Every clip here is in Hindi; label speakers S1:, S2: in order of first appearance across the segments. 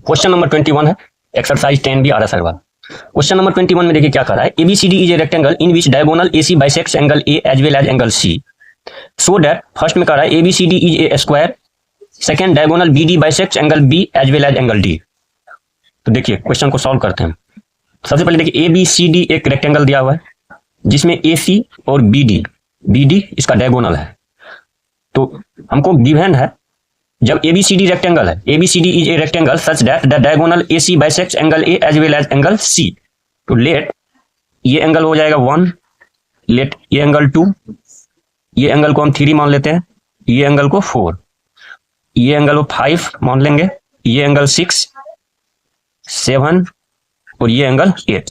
S1: क्वेश्चन नंबर 21 है, एक्सरसाइज 10B आर सर वाला। क्वेश्चन नंबर 21 में देखिए क्या कर रहा है। ABCD is a rectangle in which diagonal AC bisects angle A as well as angle C, so that first में कर रहा है ABCD is a square, second diagonal BD bisects angle B as well as angle D. तो देखिए क्वेश्चन को सॉल्व करते हैं। सबसे पहले देखिए एबीसीडी एक रेक्टेंगल दिया हुआ है जिसमें एसी और बीडी इसका डायगोनल है। तो हमको गिवन है जब एबीसीडी रेक्टेंगल है, ABCD is a rectangle such that the diagonal AC bisects angle A as well as angle C. तो लेट ये एंगल हो जाएगा 1, लेट ये एंगल 2, ये एंगल को हम 3 मान लेते हैं, ये एंगल को 4, ये एंगल को 5 मान लेंगे, ये एंगल 6, 7 और ये एंगल 8।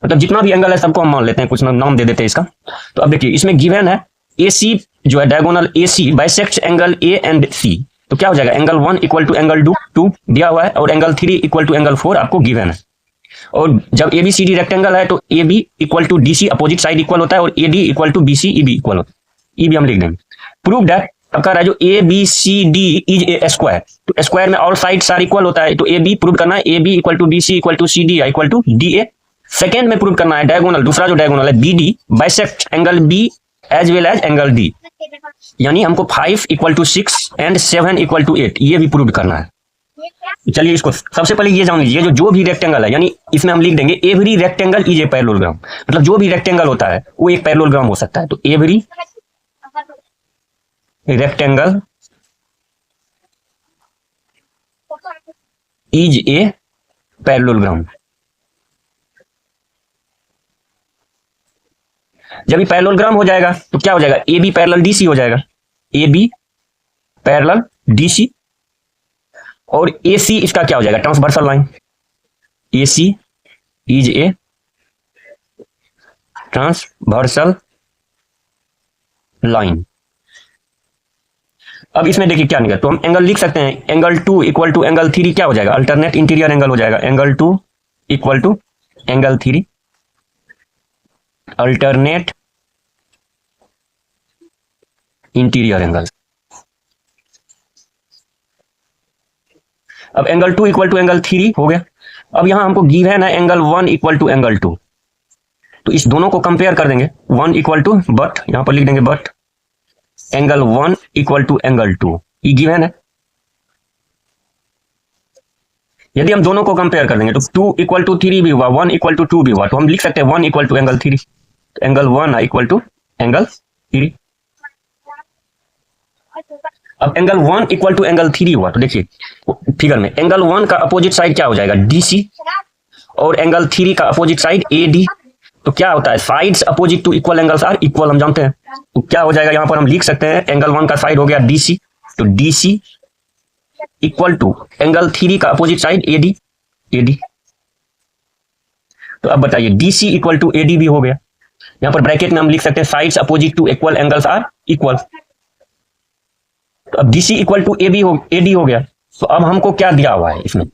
S1: मतलब जितना भी एंगल है सबको हम मान लेते हैं, कुछ नाम दे देते हैं इसका। तो अब देखिए इसमें गिवन है एसी जो है diagonal AC bisects angle A and C. तो क्या हो जाएगा, एंगल 1 इक्वल टू एंगल 2 दिया हुआ है और एंगल 3 इक्वल टू एंगल 4 आपको गिवन है। और जब एबीसीडी रेक्टेंगल है तो A B equal to D C opposite side equal होता है और A D equal to B C E B equal होता है। ई बी हम लिख देंगे। प्रूव दैट, अब कह रहा है जो A B C D is a square, तो स्क्वायर में ऑल साइड्स आर इक्वल होता है। तो ए बी प्रूव करना है, A B equal to B C equal to C D equal to D A. Second में प्रूव करना है डायगोनल, दूसरा जो डायगोनल है B D bisect angle B as well as angle D, यानी हमको 5 equal to 6 and 7 equal to 8 ये भी प्रूव करना है। चलिए इसको सबसे पहले ये जान लीजिए, जो भी रेक्टेंगल है, यानी इसमें हम लिख देंगे every rectangle is a parallelogram. मतलब जो भी रेक्टेंगल होता है वो एक पैरेललोग्राम हो सकता है। तो every rectangle is a parallelogram. जब ये पैरेललोग्राम हो जाएगा तो क्या हो जाएगा, A B parallel D C हो जाएगा, A B parallel D C. और ए सी इसका क्या हो जाएगा, transversal line. A C is a transversal line. अब इसमें देखिए क्या निकला, तो हम एंगल लिख सकते हैं, एंगल 2 इक्वल टू एंगल 3 क्या हो जाएगा, अल्टरनेट इंटीरियर एंगल हो जाएगा। Angle 2 equal to angle 3 alternate interior angle. अब एंगल 2 इक्वल टू एंगल 3 हो गया। अब यहां हमको गिवन है एंगल 1 इक्वल टू एंगल 2, तो इस दोनों को कंपेयर कर देंगे। 1 इक्वल टू बट, यहां पर लिख देंगे but angle 1 equal to angle 2 ये गिवन है। यदि हम दोनों को कंपेयर कर देंगे तो 2 इक्वल टू 3 भी हुआ, 1 इक्वल टू 2 भी हुआ, तो हम लिख सकते हैं 1 equal to angle 3, angle 1 equal to angle 3। अब एंगल 1 इक्वल टू एंगल 3 हुआ, तो देखिए फिगर में एंगल 1 का अपोजिट साइड क्या हो जाएगा, डीसी, और एंगल 3 का अपोजिट साइड एडी। तो क्या होता है, sides opposite to equal angles are equal, हम जानते हैं। तो क्या हो जाएगा, यहां पर हम लिख सकते हैं एंगल 1 का साइड हो गया डीसी, तो डीसी इक्वल टू एंगल 3 का अपोजिट साइड एडी, एडी। तो अब बताइए डीसी इक्वल टू एडी भी हो गया। यहां पर ब्रैकेट में हम लिख सकते हैं sides opposite to equal angles are equal. तो अब डीसी इक्वल टू एबी हो, एडी हो गया। तो अब हमको क्या दिया हुआ है इसमें,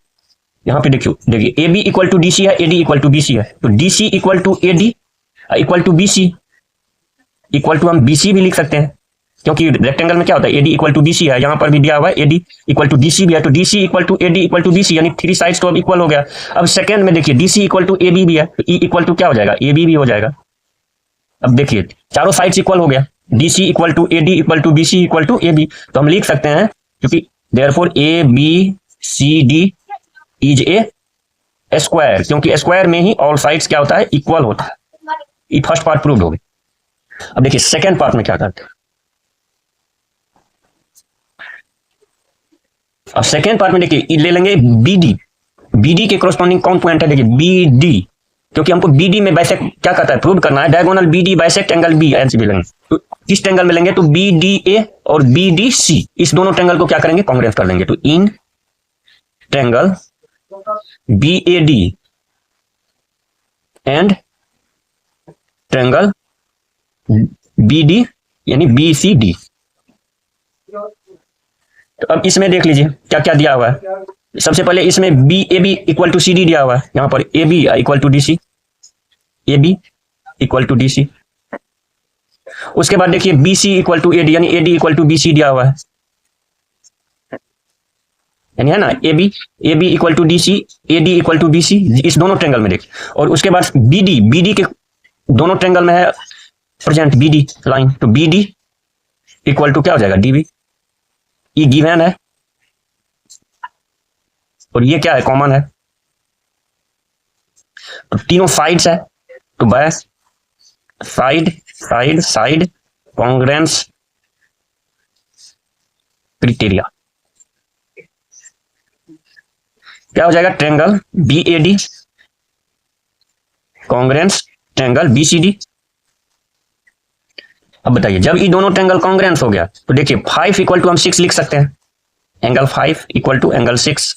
S1: यहां पे देखिए A B equal to D C है, A D equal to B C है। तो D C equal to A D equal to B C, equal to हम बी सी भी लिख सकते हैं, क्योंकि रेक्टेंगल में क्या होता है, A D equal to B C है, यहां पर भी दिया हुआ है A D equal to D C भी है। तो D C equal to A D equal to B C, यानी 3 साइड्स तो अब इक्वल हो गया। अब सेकंड में देखिए D C equal to A B भी है, तो ई इक्वल टू क्या हो जाएगा, ए बी भी हो जाएगा। अब देखिए चारों साइड्स इक्वल हो गया, D C equal to A D equal to B C equal to A B. तो हम लिख सकते हैं क्योंकि therefore A B C D is a square, क्योंकि स्क्वायर में ही ऑल साइड्स क्या होता है, इक्वल होता है। ये फर्स्ट पार्ट प्रूव्ड हो गया। अब देखिए सेकंड पार्ट में क्या करते हैं। अब सेकंड पार्ट में देखिए ले लेंगे बीडी, बीडी के कोरस्पॉन्डिंग कौन पॉइंट है, देखिए बीडी, क्योंकि हमको बीडी में बाइसेक्ट क्या कहता है, प्रूव करना है diagonal BD bisect angle B and C भी लेंगे। तो किस ट्रायंगल में लेंगे, तो बी डी ए और बी डी सी, इस दोनों ट्रायंगल को क्या करेंगे, कांग्रेस कर लेंगे। तो in triangle B A D and triangle B D यानी बी सी डी। तो अब इसमें देख लीजिए क्या क्या दिया हुआ है। सबसे पहले इसमें B A B equal to C D दिया हुआ है, यहां पर A B equal to D C, A B equal to D C. उसके बाद देखिए B C equal to A D, यानी A D equal to B C दिया हुआ है। यानी है ना A B equal to D C, A D equal to B C, इस दोनों ट्रेंगल में देखिए। और उसके बाद बी डी के दोनों ट्रेंगल में है प्रेजेंट बी डी लाइन, तो बी डी इक्वल टू क्या हो जाएगा डी बी, ई गिवन है और ये क्या है कॉमन है, तो तीनों साइड्स है, तो by side side side congruence criteria क्या हो जाएगा, triangle B A D congruence triangle B C D. अब बताइए जब ये दोनों ट्रेंगल कॉन्ग्रेंस हो गया तो देखिए 5 इक्वल टू हम 6 लिख सकते हैं, एंगल 5 इक्वल टू एंगल 6,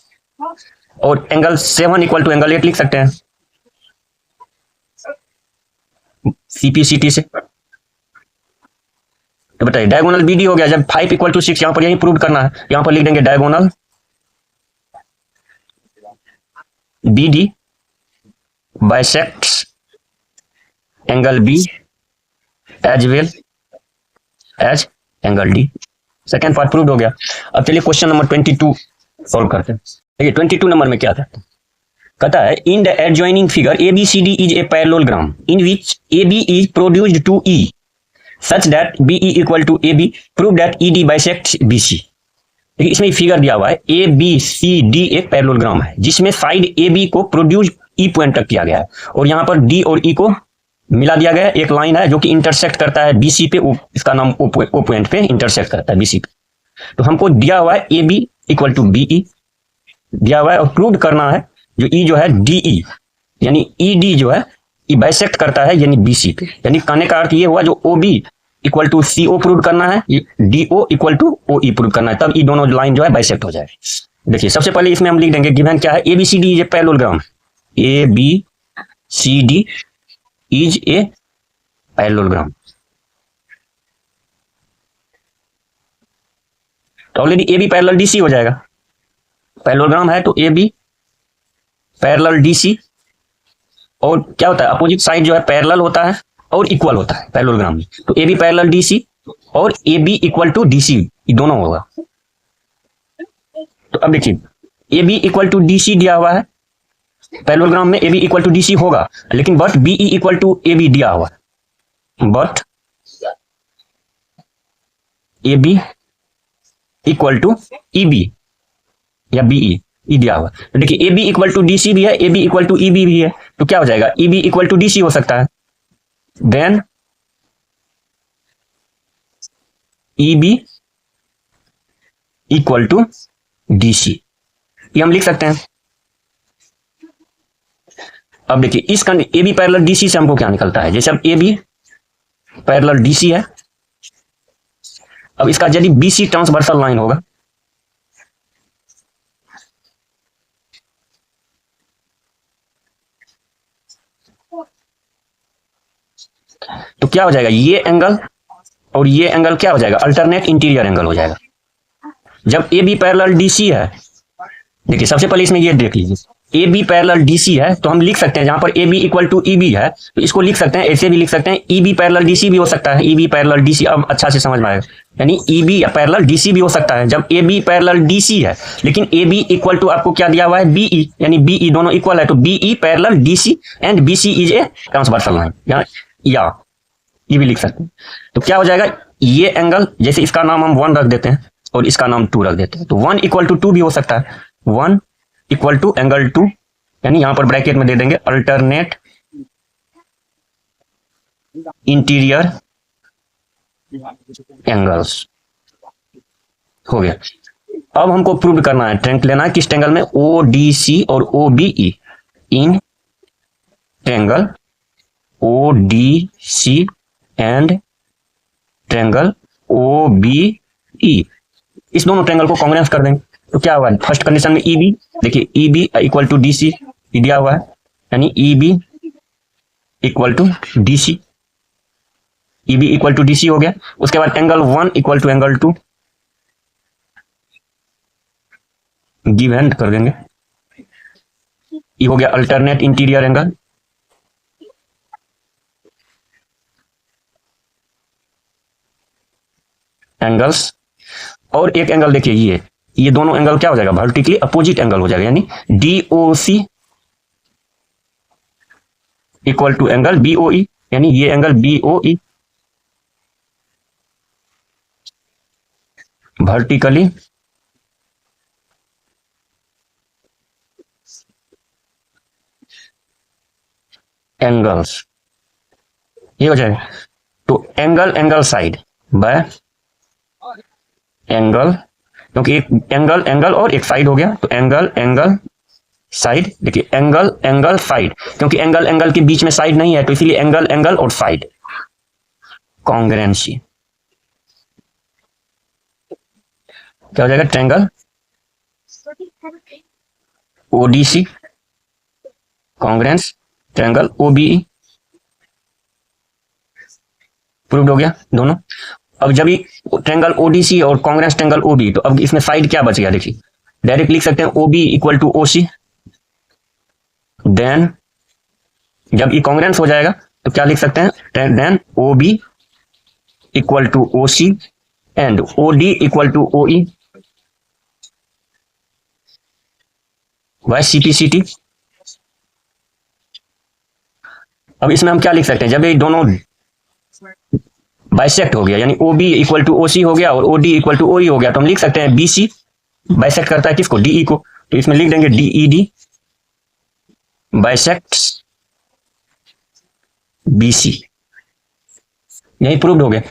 S1: और एंगल 7 इक्वल टू एंगल 8 लिख सकते हैं सीपीसीटी से। तो बताइए डायगोनल बीडी हो गया, जब 5 इक्वल टू 6 यहां पर यही प्रूव करना है, यहां पर लिख देंगे diagonal BD bisects angle B as well as angle D. Second part prove हो गया। अब चलिए क्वेश्चन नंबर 22 सॉल्व करते हैं। देखिए 22 नंबर में क्या था, कहता है in the adjoining figure A B C D is a parallelogram in which A B is produced to E such that B E equal to A B, prove that E D bisects B C. देखिए इसमें फिगर दिया हुआ है ए बी सी डी एक पैरेललोग्राम है जिसमें साइड ए बी को प्रोड्यूस ई पॉइंट तक किया गया है और यहाँ पर डी और ई को मिला दिया गया है। एक लाइन है जो कि इंटरसेक्ट करता है बीसी पे, इसका नाम ओ पॉइंट पे इंटरसेक्ट करता है बीसी पे। तो हमको दिया हुआ है A B equal to B E दिया हुआ है और प्रूव करना है जो ई जो है डी ई यानी ई डी जो है ई बाइसेक्ट करता है यानी बीसी पे। यानी कहने का अर्थ ये हुआ जो O B equal to C O prove करना है, D O equal to O E prove करना है, तब ये दोनों लाइन जो है बाइसेक्ट हो जाए। देखिए सबसे पहले इसमें हम लिख देंगे गिवन क्या है, A B C D is a parallelogram, A B C D is a parallelogram. तो already A B parallel D C हो जाएगा, पैरेललोग्राम है तो A B parallel D C, और क्या होता है अपोजिट साइड जो है पैरेलल होता है और इक्वल होता है पैरेललोग्राम में, तो A B parallel D C और A B equal to D C ये दोनों होगा। तो अब देखिए A B equal to D C दिया हुआ है, पैरेललोग्राम में A B equal to D C होगा, लेकिन but B E equal to A B दिया हुआ है, but A B equal to E B या बी ई दिया हुआ। तो देखिए A B equal to D C भी है, A B equal to E B भी है, तो क्या हो जाएगा E B equal to D C हो सकता है, then E B equal to D C ये हम लिख सकते हैं। अब देखिए इस A B parallel D C से हमको क्या निकलता है, जैसे अब A B parallel D C है, अब इसका यदि बी सी ट्रांसवर्सल लाइन होगा तो क्या हो जाएगा, ये एंगल और ये एंगल क्या हो जाएगा, अल्टरनेट इंटीरियर एंगल हो जाएगा। जब A B parallel D C है, देखिए सबसे पहले इसमें ये देख लीजिए A B parallel D C है तो हम लिख सकते हैं जहां पर A B equal to E B है तो इसको लिख सकते हैं, ऐसे भी लिख सकते हैं E B parallel D C भी हो सकता है, E B parallel D C अब अच्छा से समझ में आएगा, यानी E B parallel D C भी हो सकता है जब A B parallel D C है, लेकिन ए बी इक्वल टू आपको क्या दिया हुआ है बी ई, यानी बी ई दोनों इक्वल है तो B E parallel D C and B C is a transversal line, या ये भी लिख सकते हैं। तो क्या हो जाएगा ये एंगल, जैसे इसका नाम हम 1 रख देते हैं और इसका नाम 2 रख देते हैं, तो 1 इक्वल टू 2 भी हो सकता है, 1 इक्वल टू एंगल 2, यानी यहां पर ब्रैकेट में दे देंगे अल्टरनेट इंटीरियर एंगल्स हो गया। अब हमको प्रूव करना है, ट्रेंगल लेना है किस ट्रेंगल में, ओ डी सी और O B E, in triangle O D C and triangle O B E, इस दोनों ट्रेंगल को कॉन्ग्रेंस कर देंगे तो क्या हुआ, फर्स्ट कंडीशन में ई बी, देखिए E B equal to D C दिया हुआ है, यानी E B equal to D C, E B equal to D C हो गया। उसके बाद angle 1 equal to angle 2 given कर देंगे, ये हो गया अल्टरनेट इंटीरियर एंगल, एंगल्स। और एक एंगल देखिए ये दोनों एंगल क्या हो जाएगा, वर्टिकली अपोजिट एंगल हो जाएगा, यानी DOC equal to angle BOE, यानी ये एंगल BOE वर्टिकली एंगल्स, ये हो जाएगा। तो एंगल साइड बाय एंगल, क्योंकि एक एंगल और एक साइड हो गया, तो एंगल साइड। देखिए एंगल साइड, क्योंकि एंगल के बीच में साइड नहीं है, तो इसीलिए एंगल और साइड कॉन्ग्रुएंसी क्या हो जाएगा, triangle ODC congruence triangle OBE। Proved हो गया दोनों। अब जब ये ट्रायंगल ODC और कॉन्ग्रुएंस ट्रायंगल OB, तो अब इसमें साइड क्या बच गया, देखिए डायरेक्ट लिख सकते हैं OB equal to OC। Then जब ये कॉन्ग्रुएंस हो जाएगा तो क्या लिख सकते हैं, then OB equal to OC and OD equal to OE by CPCT। अब इसमें हम क्या लिख सकते हैं, जब ये दोनों बाइसेक्ट हो गया, यानी OB इक्वल टू OC हो गया और OD इक्वल टू OE हो गया, तो हम लिख सकते हैं BC बाइसेक्ट करता है किसको, DE को, तो इसमें लिख देंगे DED बाइसेक्ट्स BC। यही प्रूव्ड हो गया।